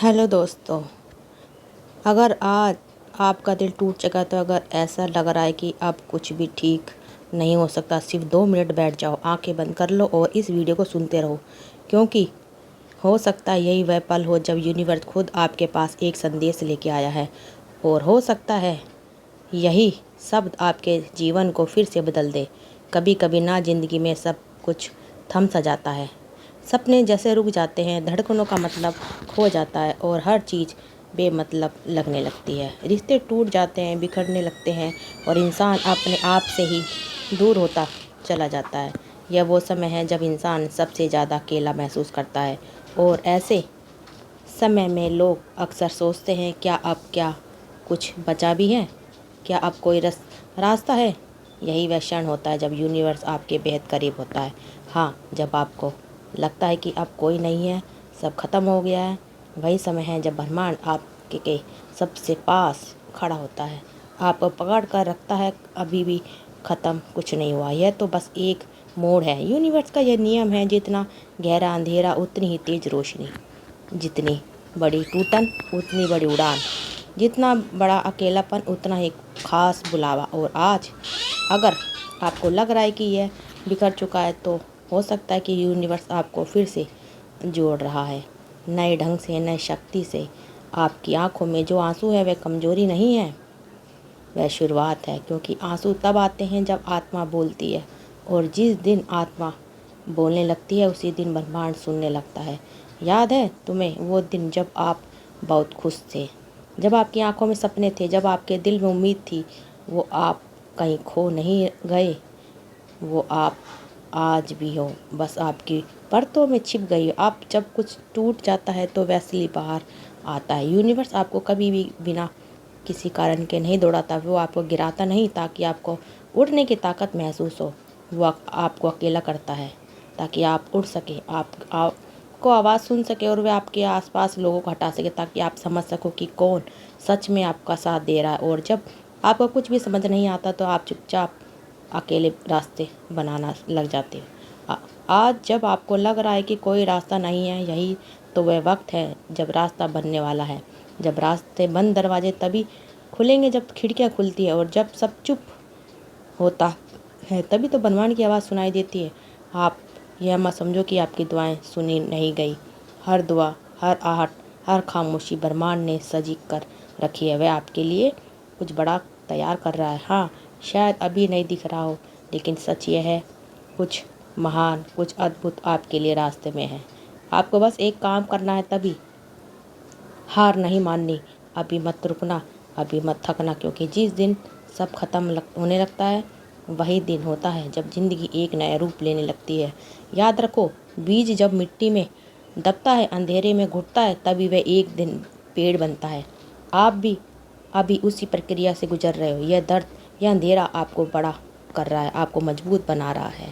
Hello दोस्तों। अगर आज आपका दिल टूट चुका तो अगर ऐसा लग रहा है कि अब कुछ भी ठीक नहीं हो सकता, सिर्फ 2 मिनट बैठ जाओ, आंखें बंद कर लो और इस वीडियो को सुनते रहो, क्योंकि हो सकता है यही वह पल हो जब यूनिवर्स खुद आपके पास एक संदेश लेके आया है। और हो सकता है यही शब्द आपके जीवन को फिर से बदल दे। कभी कभी ना ज़िंदगी में सब कुछ थम सा जाता है, सपने जैसे रुक जाते हैं, धड़कनों का मतलब खो जाता है और हर चीज़ बेमतलब लगने लगती है। रिश्ते टूट जाते हैं, बिखरने लगते हैं और इंसान अपने आप से ही दूर होता चला जाता है। यह वो समय है जब इंसान सबसे ज़्यादा अकेला महसूस करता है और ऐसे समय में लोग अक्सर सोचते हैं, क्या कुछ बचा भी है, क्या अब कोई रास्ता है। यही वह क्षण होता है जब यूनिवर्स आपके बेहद करीब होता है। हाँ, जब आपको लगता है कि अब कोई नहीं है, सब खत्म हो गया है, वही समय है जब ब्रह्मांड आपके सबसे पास खड़ा होता है, आपको पकड़ कर रखता है। अभी भी ख़त्म कुछ नहीं हुआ, यह तो बस एक मोड़ है। यूनिवर्स का यह नियम है, जितना गहरा अंधेरा उतनी ही तेज रोशनी, जितनी बड़ी टूटन उतनी बड़ी उड़ान, जितना बड़ा अकेलापन उतना ही खास बुलावा। और आज अगर आपको लग रहा है कि यह बिखर चुका है, तो हो सकता है कि यूनिवर्स आपको फिर से जोड़ रहा है, नए ढंग से, नई शक्ति से। आपकी आंखों में जो आंसू है वह कमजोरी नहीं है, वह शुरुआत है, क्योंकि आंसू तब आते हैं जब आत्मा बोलती है, और जिस दिन आत्मा बोलने लगती है उसी दिन ब्रह्मांड सुनने लगता है। याद है तुम्हें वो दिन जब आप बहुत खुश थे, जब आपकी आंखों में सपने थे, जब आपके दिल में उम्मीद थी? वो आप कहीं खो नहीं गए, वो आप आज भी हो, बस आपकी परतों में छिप गई हो। आप जब कुछ टूट जाता है तो वैसे बाहर आता है। यूनिवर्स आपको कभी भी बिना किसी कारण के नहीं दौड़ाता, वो आपको गिराता नहीं ताकि आपको उड़ने की ताकत महसूस हो। वो आपको अकेला करता है ताकि आप उड़ सके, आपको आवाज़ सुन सके और वह आपके आसपास लोगों को हटा सके, ताकि आप समझ सको कि कौन सच में आपका साथ दे रहा है। और जब आपको कुछ भी समझ नहीं आता तो आप चुपचाप अकेले रास्ते बनाना लग जाते हो। आज जब आपको लग रहा है कि कोई रास्ता नहीं है, यही तो वह वक्त है जब रास्ता बनने वाला है। जब रास्ते बंद, दरवाजे तभी खुलेंगे जब खिड़कियां खुलती है, और जब सब चुप होता है तभी तो ब्रह्मांड की आवाज़ सुनाई देती है। आप यह मत समझो कि आपकी दुआएं सुनी नहीं गई। हर दुआ, हर आहट, हर खामोशी ब्रह्मांड ने सजी कर रखी है। वह आपके लिए कुछ बड़ा तैयार कर रहा है। हाँ, शायद अभी नहीं दिख रहा हो, लेकिन सच यह है, कुछ महान, कुछ अद्भुत आपके लिए रास्ते में है। आपको बस एक काम करना है, तभी हार नहीं माननी, अभी मत रुकना, अभी मत थकना, क्योंकि जिस दिन सब खत्म होने लगता है वही दिन होता है जब ज़िंदगी एक नया रूप लेने लगती है। याद रखो, बीज जब मिट्टी में दबता है, अंधेरे में घुटता है, तभी वह एक दिन पेड़ बनता है। आप भी अभी उसी प्रक्रिया से गुजर रहे हो। यह दर्द, यह अंधेरा आपको बड़ा कर रहा है, आपको मजबूत बना रहा है,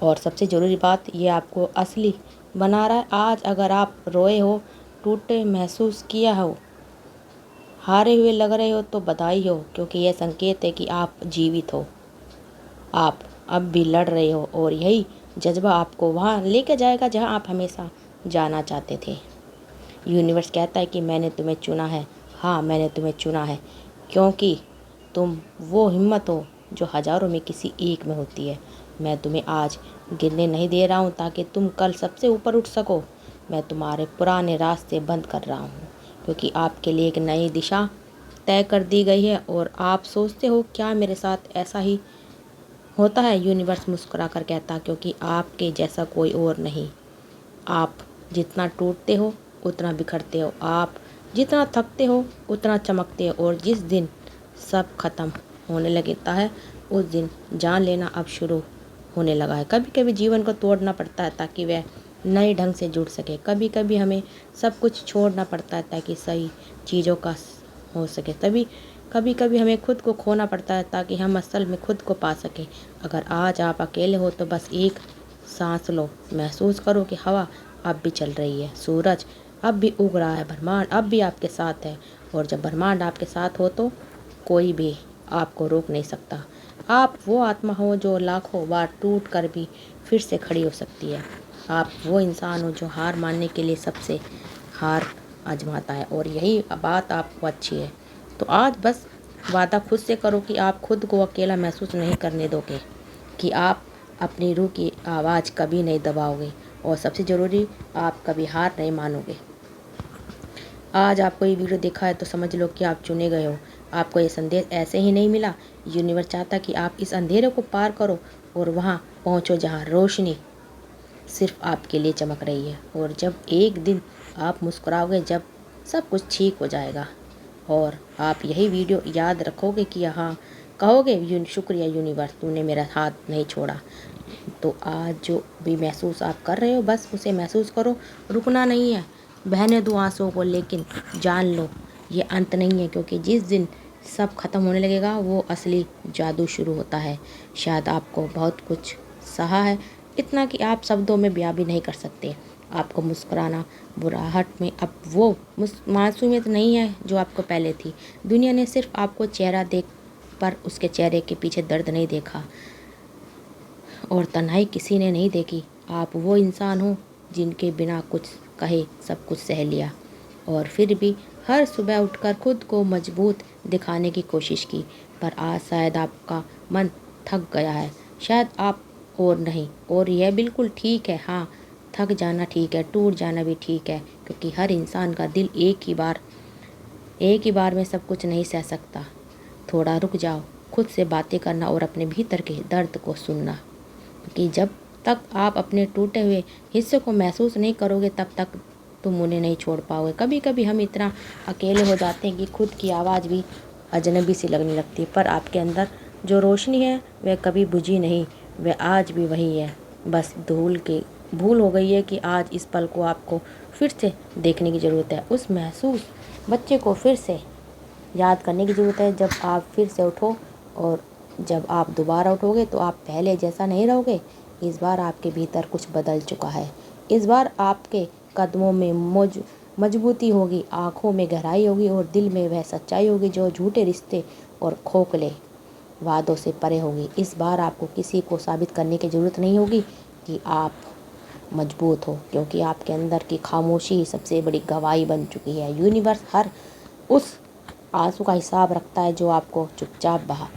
और सबसे ज़रूरी बात, ये आपको असली बना रहा है। आज अगर आप रोए हो, टूटे महसूस किया हो, हारे हुए लग रहे हो, तो बधाई हो, क्योंकि यह संकेत है कि आप जीवित हो, आप अब भी लड़ रहे हो, और यही जज्बा आपको वहाँ लेके जाएगा जहाँ आप हमेशा जाना चाहते थे। यूनिवर्स कहता है कि मैंने तुम्हें चुना है। हाँ, मैंने तुम्हें चुना है, क्योंकि तुम वो हिम्मत हो जो हज़ारों में किसी एक में होती है। मैं तुम्हें आज गिरने नहीं दे रहा हूँ ताकि तुम कल सबसे ऊपर उठ सको। मैं तुम्हारे पुराने रास्ते बंद कर रहा हूँ, क्योंकि आपके लिए एक नई दिशा तय कर दी गई है। और आप सोचते हो, क्या मेरे साथ ऐसा ही होता है? यूनिवर्स मुस्कुरा कर कहता, क्योंकि आपके जैसा कोई और नहीं। आप जितना टूटते हो उतना बिखरते हो, आप जितना थकते हो उतना चमकते हो, और जिस दिन सब खत्म होने लगता है उस दिन जान लेना अब शुरू होने लगा है। कभी कभी जीवन को तोड़ना पड़ता है ताकि वह नए ढंग से जुड़ सके। कभी कभी हमें सब कुछ छोड़ना पड़ता है ताकि सही चीज़ों का हो सके। तभी कभी कभी हमें खुद को खोना पड़ता है ताकि हम असल में खुद को पा सकें। अगर आज आप अकेले हो तो बस एक सांस लो, महसूस करो कि हवा अब भी चल रही है, सूरज अब भी उग रहा है, ब्रह्मांड अब भी आपके साथ है। और जब ब्रह्मांड आपके साथ हो तो कोई भी आपको रोक नहीं सकता। आप वो आत्मा हो जो लाखों बार टूट कर भी फिर से खड़ी हो सकती है। आप वो इंसान हो जो हार मानने के लिए सबसे हार आजमाता है और यही बात आपको अच्छी है। तो आज बस वादा खुद से करो कि आप खुद को अकेला महसूस नहीं करने दोगे, कि आप अपनी रूह की आवाज़ कभी नहीं दबाओगे और सबसे ज़रूरी आप कभी हार नहीं मानोगे। आज आपको ये वीडियो देखा है तो समझ लो कि आप चुने गए हो। आपको ये संदेश ऐसे ही नहीं मिला। यूनिवर्स चाहता कि आप इस अंधेरे को पार करो और वहाँ पहुँचो जहाँ रोशनी सिर्फ आपके लिए चमक रही है। और जब एक दिन आप मुस्कुराओगे, जब सब कुछ ठीक हो जाएगा और आप यही वीडियो याद रखोगे कि हाँ कहोगे, शुक्रिया यूनिवर्स, तूने मेरा हाथ नहीं छोड़ा। तो आज जो भी महसूस आप कर रहे हो बस उसे महसूस करो, रुकना नहीं है। बहने दो आंसुओं को, लेकिन जान लो ये अंत नहीं है, क्योंकि जिस दिन सब खत्म होने लगेगा वो असली जादू शुरू होता है। शायद आपको बहुत कुछ सहा है, इतना कि आप शब्दों में बयां भी नहीं कर सकते। आपको मुस्कुराना, बुराहट में अब वो मासूमियत नहीं है जो आपको पहले थी। दुनिया ने सिर्फ आपको चेहरा देख पर उसके चेहरे के पीछे दर्द नहीं देखा और तन्हाई किसी ने नहीं देखी। आप वो इंसान हो जिनके बिना कुछ कहे सब कुछ सह लिया और फिर भी हर सुबह उठकर खुद को मजबूत दिखाने की कोशिश की। पर आज शायद आपका मन थक गया है, शायद आप और नहीं, और यह बिल्कुल ठीक है। हाँ, थक जाना ठीक है, टूट जाना भी ठीक है, क्योंकि हर इंसान का दिल एक ही बार में सब कुछ नहीं सह सकता। थोड़ा रुक जाओ, खुद से बातें करना और अपने भीतर के दर्द को सुनना, क्योंकि जब तक आप अपने टूटे हुए हिस्से को महसूस नहीं करोगे तब तक तुम उन्हें नहीं छोड़ पाओगे। कभी कभी हम इतना अकेले हो जाते हैं कि खुद की आवाज़ भी अजनबी सी लगने लगती है, पर आपके अंदर जो रोशनी है वह कभी बुझी नहीं, वह आज भी वही है। बस भूल हो गई है कि आज इस पल को आपको फिर से देखने की ज़रूरत है। उस महसूस बच्चे को फिर से याद करने की ज़रूरत है। जब आप फिर से उठो और जब आप दोबारा उठोगे तो आप पहले जैसा नहीं रहोगे। इस बार आपके भीतर कुछ बदल चुका है। इस बार आपके कदमों में मजबूती होगी, आँखों में गहराई होगी और दिल में वह सच्चाई होगी जो झूठे रिश्ते और खोखले वादों से परे होगी। इस बार आपको किसी को साबित करने की ज़रूरत नहीं होगी कि आप मजबूत हो, क्योंकि आपके अंदर की खामोशी सबसे बड़ी गवाही बन चुकी है। यूनिवर्स हर उस आंसू का हिसाब रखता है जो आपको चुपचाप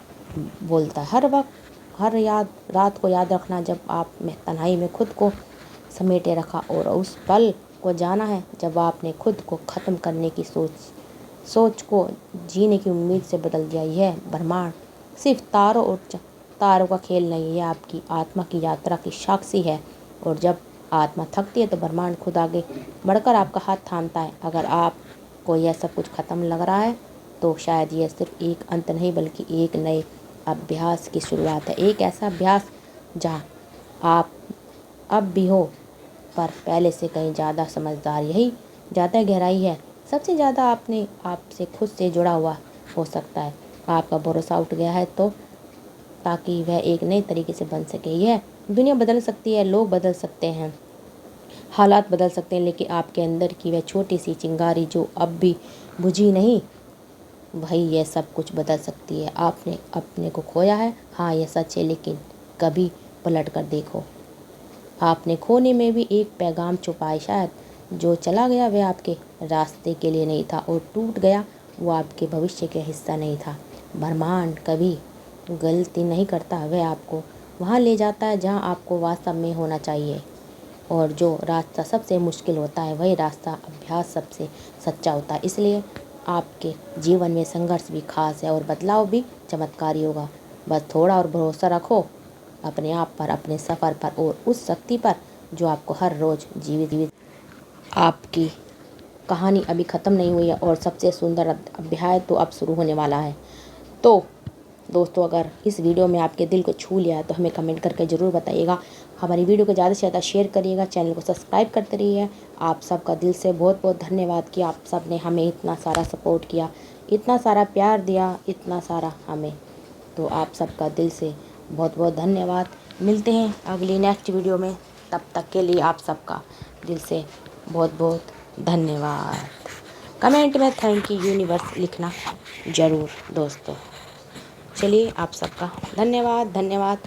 बोलता है। हर रात को याद रखना जब आप तन्हाई में खुद को समेटे रखा, और उस पल को जाना है जब आपने खुद को ख़त्म करने की सोच को जीने की उम्मीद से बदल दिया। यह ब्रह्मांड सिर्फ तारों का खेल नहीं है, आपकी आत्मा की यात्रा की साक्षी है। और जब आत्मा थकती है तो ब्रह्मांड खुद आगे बढ़कर आपका हाथ थामता है। अगर आपको यह सब कुछ ख़त्म लग रहा है तो शायद यह सिर्फ एक अंत नहीं बल्कि एक नए अभ्यास की शुरुआत है। एक ऐसा अभ्यास जहाँ आप अब भी हो, पर पहले से कहीं ज़्यादा समझदार। यही ज़्यादा गहराई है। सबसे ज़्यादा आपने आपसे खुद से जुड़ा हुआ हो सकता है। आपका भरोसा उठ गया है तो ताकि वह एक नए तरीके से बन सके। यह दुनिया बदल सकती है, लोग बदल सकते हैं, हालात बदल सकते हैं, लेकिन आपके अंदर की वह छोटी सी चिंगारी जो अब भी बुझी नहीं, वही यह सब कुछ बदल सकती है। आपने अपने को खोया है, हाँ यह सच है, लेकिन कभी पलट कर देखो, आपने खोने में भी एक पैगाम छुपा है। शायद जो चला गया वह आपके रास्ते के लिए नहीं था, और टूट गया वो आपके भविष्य का हिस्सा नहीं था। ब्रह्मांड कभी गलती नहीं करता, वह आपको वहाँ ले जाता है जहाँ आपको वास्तव में होना चाहिए। और जो रास्ता सबसे मुश्किल होता है वही रास्ता अभ्यास सबसे सच्चा होता है। इसलिए आपके जीवन में संघर्ष भी खास है और बदलाव भी चमत्कारी होगा। बस थोड़ा और भरोसा रखो अपने आप पर, अपने सफ़र पर और उस शक्ति पर जो आपको हर रोज़ जीवित। आपकी कहानी अभी ख़त्म नहीं हुई है और सबसे सुंदर अध्याय तो अब शुरू होने वाला है। तो दोस्तों, अगर इस वीडियो में आपके दिल को छू लिया है तो हमें कमेंट करके ज़रूर बताइएगा। हमारी वीडियो को ज़्यादा से ज़्यादा शेयर करिएगा, चैनल को सब्सक्राइब करते रहिए। आप सबका दिल से बहुत बहुत धन्यवाद कि आप सब ने हमें इतना सारा सपोर्ट किया, इतना सारा प्यार दिया, इतना सारा हमें। तो आप सबका दिल से बहुत बहुत धन्यवाद। मिलते हैं अगली नेक्स्ट वीडियो में, तब तक के लिए आप सबका दिल से बहुत बहुत धन्यवाद। कमेंट में थैंक यू यूनिवर्स लिखना ज़रूर दोस्तों। चलिए, आप सबका धन्यवाद।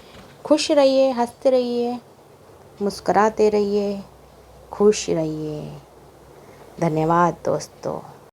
खुश रहिए, हंसते रहिए, मुस्कुराते रहिए, खुश रहिए। धन्यवाद दोस्तों।